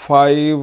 5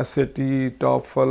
SAT, TOEFL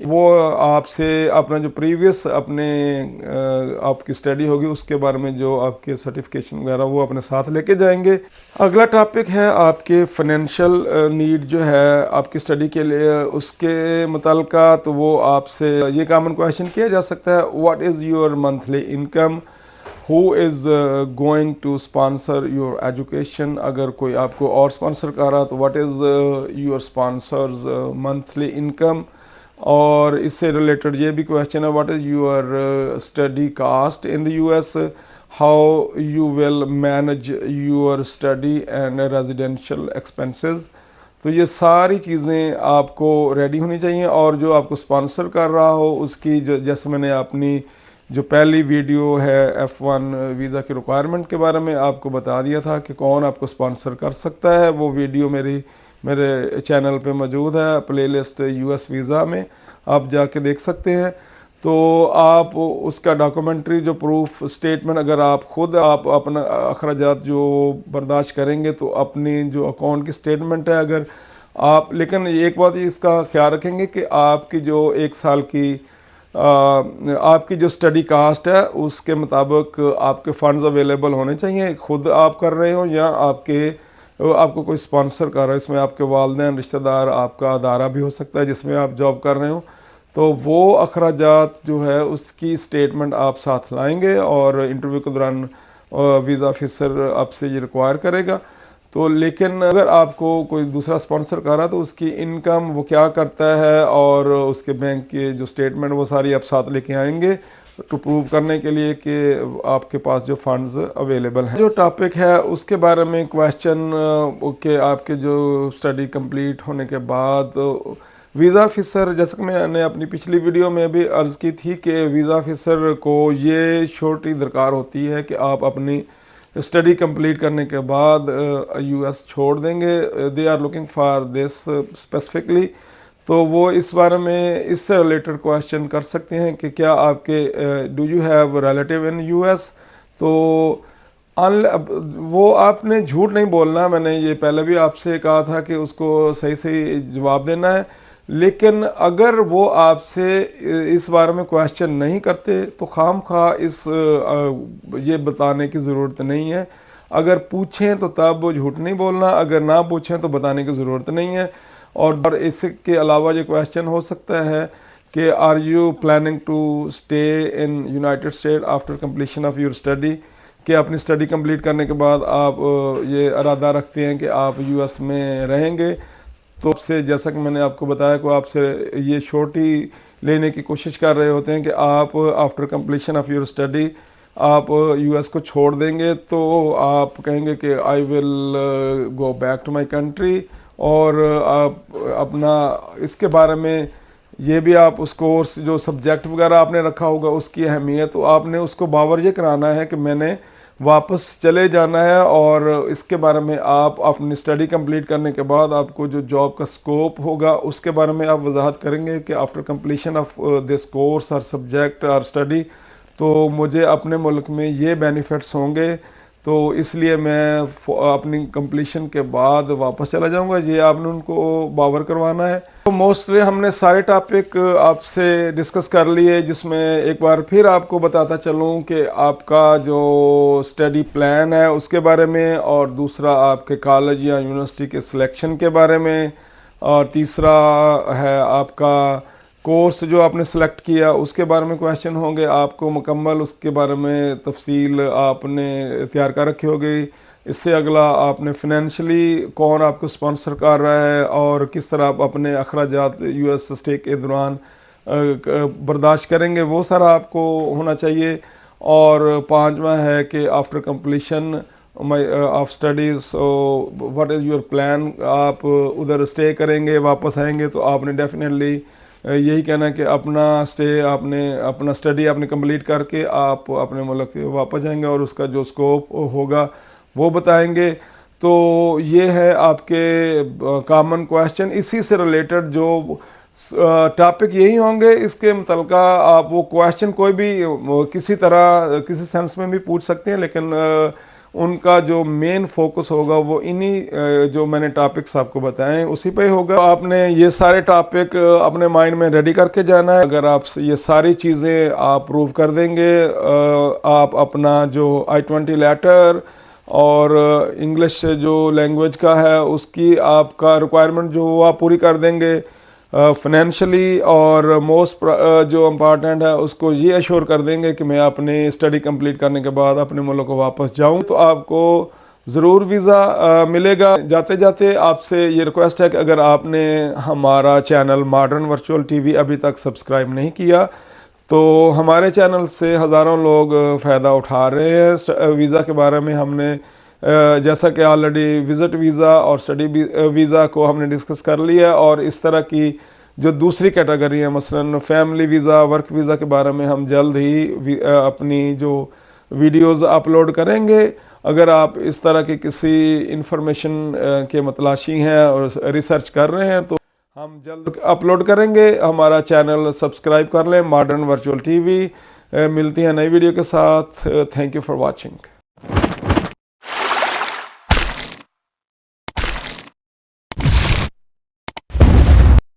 وہ آپ سے اپنا جو پریویس اپنے آپ کی اسٹڈی ہوگی اس کے بارے میں جو آپ کے سرٹیفکیشن وغیرہ وہ اپنے ساتھ لے کے جائیں گے۔ اگلا ٹاپک ہے آپ کے فائنینشیل نیڈ جو ہے آپ کی اسٹڈی کے لیے، اس کے متعلقہ تو وہ آپ سے یہ کامن کویشچن کیا جا سکتا ہے، what is your monthly income, who is going to sponsor your education, اگر کوئی آپ کو اور اسپانسر کر رہا تو what is your sponsor's monthly income, اور اس سے ریلیٹڈ یہ بھی کویشچن ہے what is your study cost in the US, how you will manage your study and residential expenses. تو یہ ساری چیزیں آپ کو ریڈی ہونی چاہیے، اور جو آپ کو اسپانسر کر رہا ہو اس کی جیسے میں نے اپنی جو پہلی ویڈیو ہے F1 ویزا کی ریکوائرمنٹ کے بارے میں آپ کو بتا دیا تھا کہ کون آپ کو اسپانسر کر سکتا ہے، وہ ویڈیو میرے چینل پہ موجود ہے، پلے لسٹ US ویزا میں آپ جا کے دیکھ سکتے ہیں۔ تو آپ اس کا ڈاکومنٹری جو پروف اسٹیٹمنٹ اگر آپ خود آپ اپنا اخراجات جو برداشت کریں گے تو اپنی جو اکاؤنٹ کی اسٹیٹمنٹ ہے اگر آپ، لیکن ایک بات اس کا خیال رکھیں گے کہ آپ کی جو ایک سال کی آپ کی جو اسٹڈی کاسٹ ہے اس کے مطابق آپ کے فنڈز اویلیبل ہونے چاہیے، خود آپ کر رہے ہوں یا آپ کو کوئی اسپانسر کر رہا ہے، اس میں آپ کے والدین، رشتہ دار، آپ کا ادارہ بھی ہو سکتا ہے جس میں آپ جاب کر رہے ہوں، تو وہ اخراجات جو ہے اس کی اسٹیٹمنٹ آپ ساتھ لائیں گے، اور انٹرویو کے دوران ویزا آفیسر آپ سے یہ ریکوائر کرے گا۔ تو لیکن اگر آپ کو کوئی دوسرا اسپانسر کر رہا ہے تو اس کی انکم وہ کیا کرتا ہے اور اس کے بینک کے جو اسٹیٹمنٹ وہ ساری آپ ساتھ لے کے آئیں گے ٹو پروو کرنے کے لیے کہ آپ کے پاس جو فنڈز اویلیبل ہیں۔ جو ٹاپک ہے اس کے بارے میں کویشچن کہ آپ کے جو اسٹڈی کمپلیٹ ہونے کے بعد ویزا آفیسر، جیسا کہ میں نے اپنی پچھلی ویڈیو میں بھی عرض کی تھی کہ ویزا آفیسر کو یہ شورٹی درکار ہوتی ہے کہ آپ اپنی اسٹڈی کمپلیٹ کرنے کے بعد US چھوڑ دیں گے، they are looking for this specifically, تو وہ اس بارے میں اس سے ریلیٹڈ کویشچن کر سکتے ہیں کہ کیا آپ کے do you have relative in US، تو وہ آپ نے جھوٹ نہیں بولنا، میں نے یہ پہلے بھی آپ سے کہا تھا کہ اس کو صحیح جواب دینا ہے، لیکن اگر وہ آپ سے اس بارے میں کویشچن نہیں کرتے تو خام خواہ یہ بتانے کی ضرورت نہیں ہے، اگر پوچھیں تو تب وہ جھوٹ نہیں بولنا، اگر نہ پوچھیں تو بتانے کی ضرورت نہیں ہے۔ اور اس کے علاوہ یہ کویشچن ہو سکتا ہے کہ are you planning to stay in United State after completion of your study, کہ اپنی اسٹڈی کمپلیٹ کرنے کے بعد آپ یہ ارادہ رکھتے ہیں کہ آپ US میں رہیں گے، تو آپ سے جیسا کہ میں نے آپ کو بتایا کہ آپ سے یہ شورٹی لینے کی کوشش کر رہے ہوتے ہیں کہ آپ after completion of your study آپ US کو چھوڑ دیں گے، تو آپ کہیں گے کہ I will go back to my country, اور آپ اپنا اس کے بارے میں یہ بھی آپ اس کورس جو سبجیکٹ وغیرہ آپ نے رکھا ہوگا اس کی اہمیت، تو آپ نے اس کو باور یہ کرانا ہے کہ میں نے واپس چلے جانا ہے، اور اس کے بارے میں آپ اپنی اسٹڈی کمپلیٹ کرنے کے بعد آپ کو جو جاب کا سکوپ ہوگا اس کے بارے میں آپ وضاحت کریں گے کہ after completion of this course اور سبجیکٹ اور اسٹڈی تو مجھے اپنے ملک میں یہ بینیفٹس ہوں گے، تو اس لیے میں اپنی کمپلیشن کے بعد واپس چلا جاؤں گا، یہ آپ نے ان کو باور کروانا ہے۔ تو موسٹلی ہم نے سارے ٹاپک آپ سے ڈسکس کر لیے، جس میں ایک بار پھر آپ کو بتاتا چلوں کہ آپ کا جو اسٹڈی پلان ہے اس کے بارے میں، اور دوسرا آپ کے کالج یا یونیورسٹی کے سلیکشن کے بارے میں، اور تیسرا ہے آپ کا کورس جو آپ نے سلیکٹ کیا اس کے بارے میں کویشچن ہوں گے، آپ کو مکمل اس کے بارے میں تفصیل آپ نے تیار کر رکھی ہوگی۔ اس سے اگلا آپ نے فنینشلی کون آپ کو اسپانسر کر رہا ہے اور کس طرح آپ اپنے اخراجات US اسٹے کے دوران برداشت کریں گے، وہ سارا آپ کو ہونا چاہیے۔ اور پانچواں ہے کہ after completion of studies what is your plan, آپ ادھر اسٹے کریں گے، واپس آئیں گے، تو آپ نے ڈیفینیٹلی یہی کہنا ہے کہ اپنا اسٹے آپ نے اپنا اسٹڈی آپ نے کمپلیٹ کر کے آپ اپنے ملک واپس جائیں گے، اور اس کا جو اسکوپ ہوگا وہ بتائیں گے۔ تو یہ ہے آپ کے کامن کویشچن، اسی سے ریلیٹڈ جو ٹاپک یہی ہوں گے، اس کے متعلقہ آپ وہ کویشچن کوئی بھی کسی طرح کسی سینس میں بھی پوچھ سکتے ہیں، لیکن ان کا جو مین فوکس ہوگا وہ انہی جو میں نے ٹاپکس آپ کو بتائے اسی پہ ہوگا. آپ نے یہ سارے ٹاپک اپنے مائنڈ میں ریڈی کر کے جانا ہے. اگر آپ یہ ساری چیزیں آپ پروو کر دیں گے, آپ اپنا جو I-20 لیٹر اور انگلش جو لینگویج کا ہے اس کی آپ کا ریکوائرمنٹ جو وہ آپ پوری کر دیں گے, فنینشلی اور موسٹ جو امپارٹنٹ ہے اس کو یہ ایشور کر دیں گے کہ میں اپنی اسٹڈی کمپلیٹ کرنے کے بعد اپنے ملک کو واپس جاؤں, تو آپ کو ضرور ویزا ملے گا. جاتے جاتے آپ سے یہ ریکویسٹ ہے کہ اگر آپ نے ہمارا channel modern virtual T V ابھی تک سبسکرائب نہیں کیا تو ہمارے چینل سے ہزاروں لوگ فائدہ اٹھا رہے ہیں. ویزا کے بارے میں ہم نے جیسا کہ آلریڈی وزٹ ویزا اور اسٹڈی ویزا کو ہم نے ڈسکس کر لیا, اور اس طرح کی جو دوسری کیٹیگری ہیں مثلا فیملی ویزا, ورک ویزا کے بارے میں ہم جلد ہی اپنی جو ویڈیوز اپلوڈ کریں گے. اگر آپ اس طرح کی کسی انفارمیشن کے متلاشی ہیں اور ریسرچ کر رہے ہیں تو ہم جلد اپلوڈ کریں گے. ہمارا چینل سبسکرائب کر لیں, ماڈرن ورچوئل ٹی وی. ملتی ہیں نئی ویڈیو کے ساتھ. Thank you for watching.